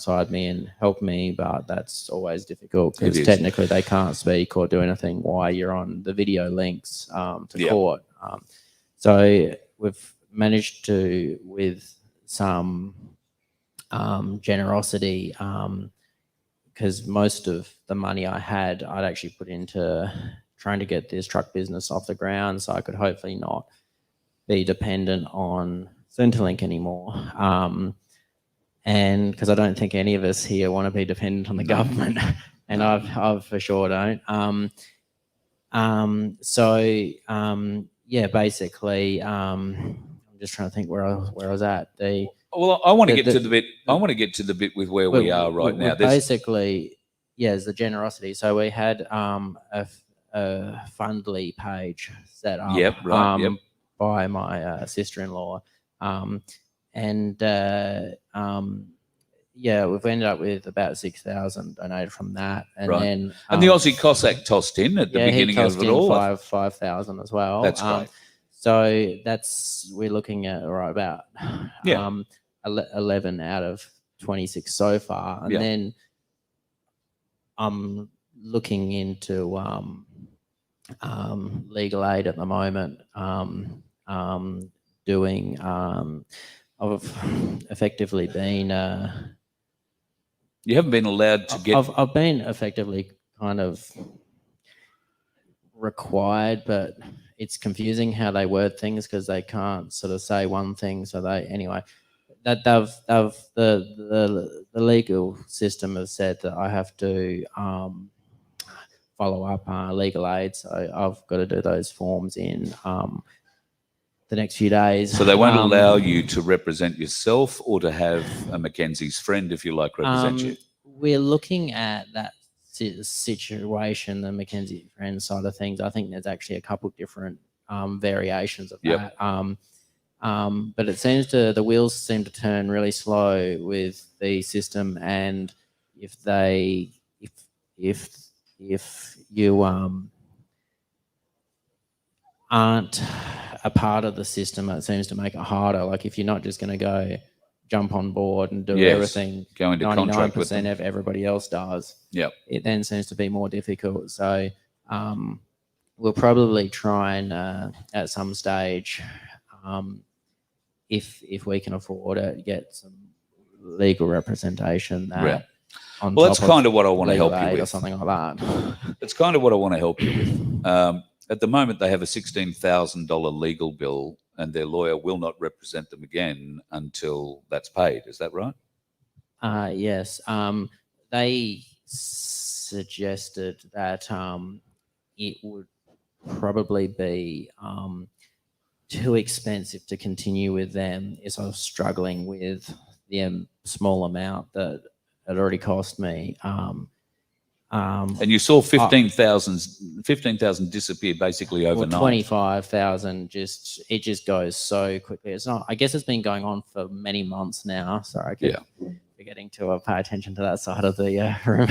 alongside me and help me, but that's always difficult because technically they can't speak or do anything while you're on the video links to court. So we've managed to, with some generosity, because most of the money I had, I'd actually put into trying to get this truck business off the ground so I could hopefully not be dependent on Centrelink anymore. And because I don't think any of us here want to be dependent on the government, and I for sure don't. Basically, I'm just trying to think where I was at. Well, I want to get to the bit. I want to get to the bit with where we are right now. Basically, it's the generosity. So we had a Fundly page set up by my sister-in-law, we've ended up with about 6,000 donated from that, and then the Aussie Cossack tossed in at the beginning of it all. 5,000 as well. That's great. So we're looking at about 11 out of 26 so far, and then I'm looking into legal aid at the moment. I've effectively been. You haven't been allowed to get. I've been effectively kind of required, but it's confusing how they word things because they can't sort of say one thing. So the legal system has said that I have to follow up legal aid. So I've got to do those forms in the next few days. So they won't allow you to represent yourself or to have a Mackenzie's friend, if you like, represent you? We're looking at that situation, the Mackenzie friend side of things. I think there's actually a couple different variations of that. But it seems the wheels seem to turn really slow with the system, and if you aren't a part of the system, it seems to make it harder. Like if you're not just going to go jump on board and do everything go into 99% of everybody else does, it then seems to be more difficult. So we'll probably try and at some stage, if we can afford it, get some legal representation that's kind of what I want to help you with, or something like that. It's kind of what I want to help you with. At the moment, they have a $16,000 legal bill, and their lawyer will not represent them again until that's paid. Is that right? Yes. They suggested that it would probably be too expensive to continue with them if I was struggling with the small amount that it already cost me. And you saw 15,000 disappear basically overnight. 25,000 it just goes so quickly. It's not. I guess it's been going on for many months now. Sorry, I keep forgetting to pay attention to that side of the room.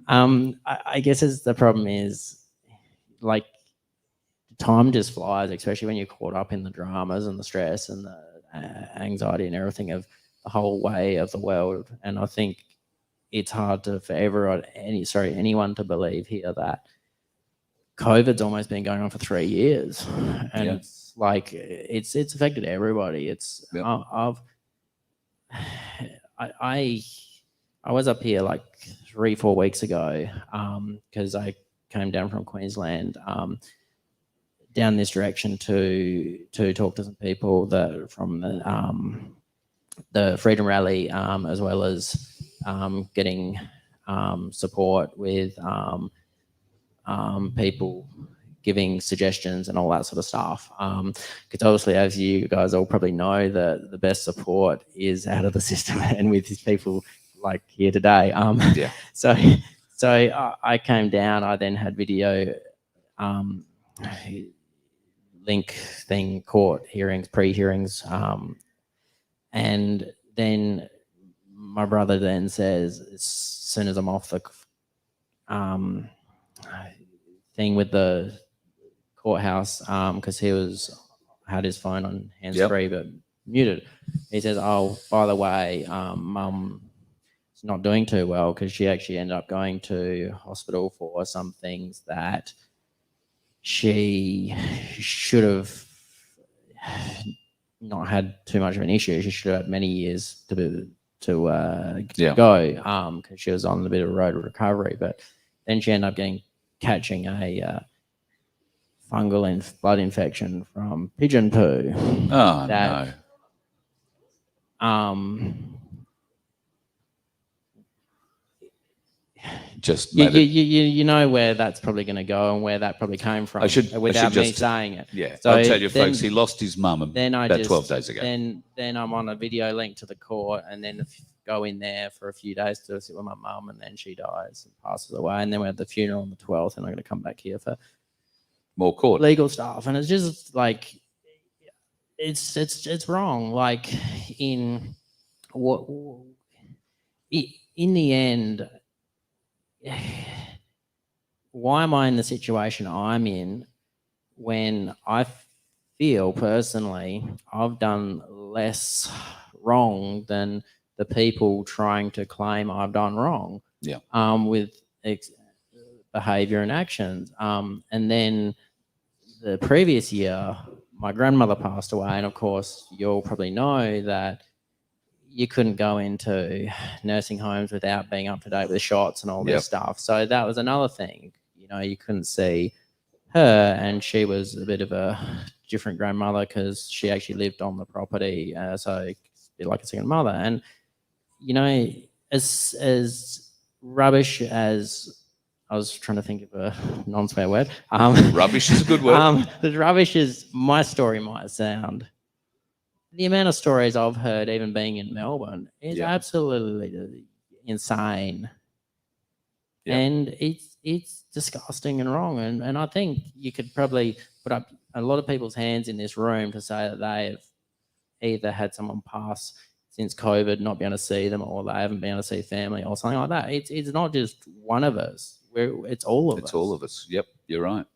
I guess the problem is, like, time just flies, especially when you're caught up in the dramas and the stress and the anxiety and everything of the whole way of the world. And I think it's hard for anyone to believe here that COVID's almost been going on for 3 years, and it's like it's affected everybody. I was up here like 3-4 weeks ago because I came down from Queensland down this direction to talk to some people that from the Freedom Rally, as well as getting support with people giving suggestions and all that sort of stuff. Because obviously, as you guys all probably know, the best support is out of the system and with these people like here today. So I came down. I then had video link thing, court hearings, pre-hearings, and then my brother then says, as soon as I'm off the thing with the courthouse, because he had his phone on hands-free, but muted. He says, "Oh, by the way, Mum is not doing too well because she actually ended up going to hospital for some things that she should have not had too much of an issue. She should have had many years to go because she was on a bit of a road to recovery. But then she ended up catching a fungal blood infection from pigeon poo. Oh, no. Just you know where that's probably going to go and where that probably came from without me saying it. Yeah, so I'll tell you, folks, he lost his mum about 12 days ago. Then I'm on a video link to the court and then go in there for a few days to sit with my mum, and then she dies and passes away. And then we have the funeral on the 12th, and I'm going to come back here for more court legal stuff. And it's just like, it's wrong. Like in the end, why am I in the situation I'm in when I feel personally I've done less wrong than the people trying to claim I've done wrong? Yeah. With behavior and actions. And then the previous year, my grandmother passed away, and of course, you'll probably know that you couldn't go into nursing homes without being up to date with shots and all this stuff. So that was another thing. You know, you couldn't see her, and she was a bit of a different grandmother because she actually lived on the property, so it's a bit like a second mother. And you know, as rubbish as I was trying to think of a non-swear word. Rubbish is a good word. As rubbish as my story might sound, the amount of stories I've heard, even being in Melbourne, is absolutely insane. Yeah. And it's disgusting and wrong. And I think you could probably put up a lot of people's hands in this room to say that they've either had someone pass since COVID, not being able to see them, or they haven't been able to see family or something like that. It's not just one of us. It's all of us. It's all of us. Yep, you're right.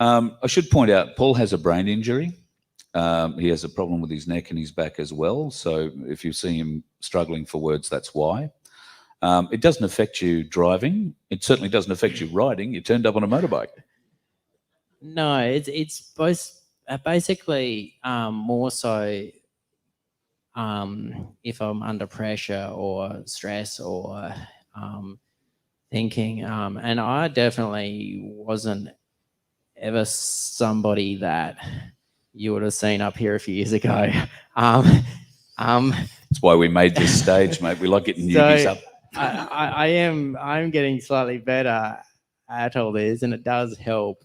I should point out, Paul has a brain injury. He has a problem with his neck and his back as well. So if you see him struggling for words, that's why. It doesn't affect you driving. It certainly doesn't affect you riding. You turned up on a motorbike. No, it's both basically more so if I'm under pressure or stress or thinking. And I definitely wasn't ever somebody that you would have seen up here a few years ago. That's why we made this stage, mate. We like getting newbies up. I'm getting slightly better at all this, and it does help,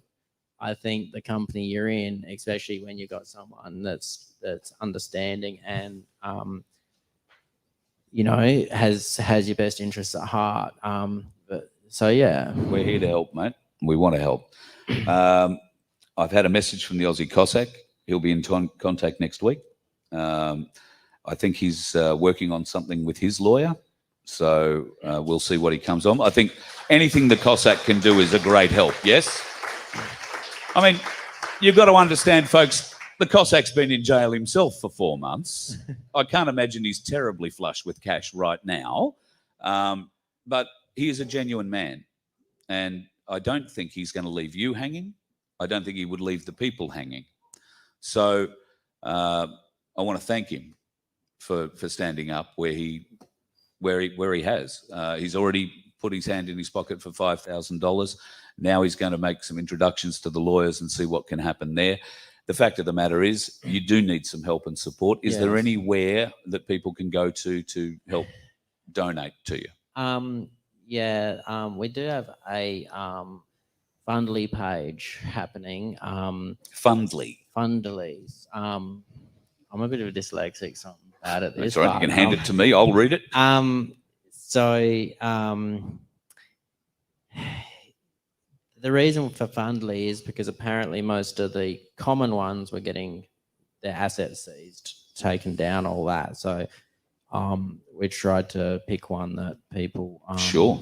I think, the company you're in, especially when you've got someone that's understanding and you know, has your best interests at heart. So yeah, we're here to help, mate. We want to help. I've had a message from the Aussie Cossack. He'll be in contact next week. I think he's working on something with his lawyer. So we'll see what he comes on. I think anything the Cossack can do is a great help, yes? I mean, you've got to understand, folks, the Cossack's been in jail himself for 4 months. I can't imagine he's terribly flush with cash right now. But he is a genuine man. And I don't think he's going to leave you hanging. I don't think he would leave the people hanging. So I want to thank him for standing up where he has. He's already put his hand in his pocket for $5,000. Now he's going to make some introductions to the lawyers and see what can happen there. The fact of the matter is, you do need some help and support. Is there anywhere that people can go to help donate to you? We do have a Fundly page happening. Fundlies. I'm a bit of a dyslexic, so I'm bad at this. That's right. You can hand it to me. I'll read it. The reason for Fundly is because apparently most of the common ones were getting their assets seized, taken down, all that. So we tried to pick one that people... Sure.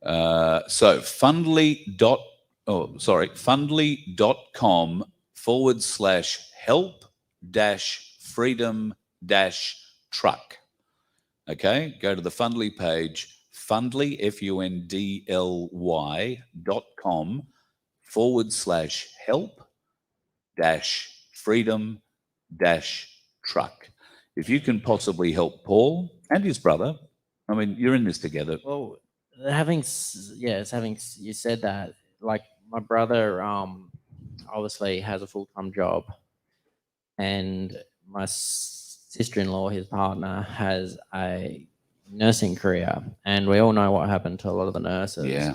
So fundly.com/help-fundly freedom truck. Okay, go to the Fundly page, Fundly, fundly.com/help freedom truck. If you can possibly help Paul and his brother, I mean, you're in this together. Well, you said that, like, my brother obviously has a full-time job, and my sister-in-law, his partner, has a nursing career, and we all know what happened to a lot of the nurses. Yeah.